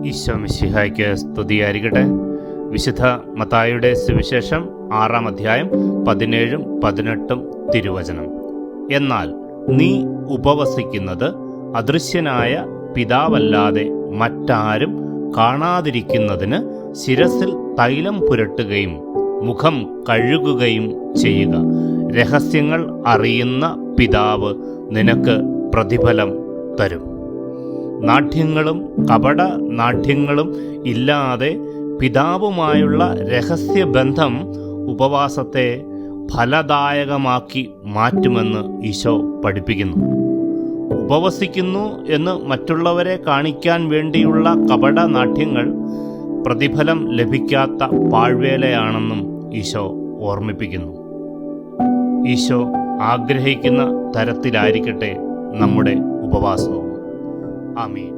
ഈശോ മിശിഹായ്ക്ക് സ്തുതിയായിരിക്കട്ടെ. വിശുദ്ധ മത്തായിയുടെ സുവിശേഷം 6-ാം അധ്യായം 17-18 തിരുവചനം. എന്നാൽ നീ ഉപവസിക്കുന്നത് അദൃശ്യനായ പിതാവല്ലാതെ മറ്റാരും കാണാതിരിക്കുന്നതിന് ശിരസിൽ തൈലം പുരട്ടുകയും മുഖം കഴുകുകയും ചെയ്യുക. രഹസ്യങ്ങൾ അറിയുന്ന പിതാവ് നിനക്ക് പ്രതിഫലം തരും. നാട്യങ്ങളും കപട നാട്യങ്ങളും ഇല്ലാതെ പിതാവുമായുള്ള രഹസ്യബന്ധം ഉപവാസത്തെ ഫലദായകമാക്കി മാറ്റുമെന്ന് ഈശോ പഠിപ്പിക്കുന്നു. ഉപവസിക്കുന്നു എന്ന് മറ്റുള്ളവരെ കാണിക്കാൻ വേണ്ടിയുള്ള കപട നാട്യങ്ങൾ പ്രതിഫലം ലഭിക്കാത്ത പാഴ്വേലയാണെന്നും ഈശോ ഓർമ്മിപ്പിക്കുന്നു. ഈശോ ആഗ്രഹിക്കുന്ന തരത്തിലായിരിക്കട്ടെ നമ്മുടെ ഉപവാസവും. ആമീൻ.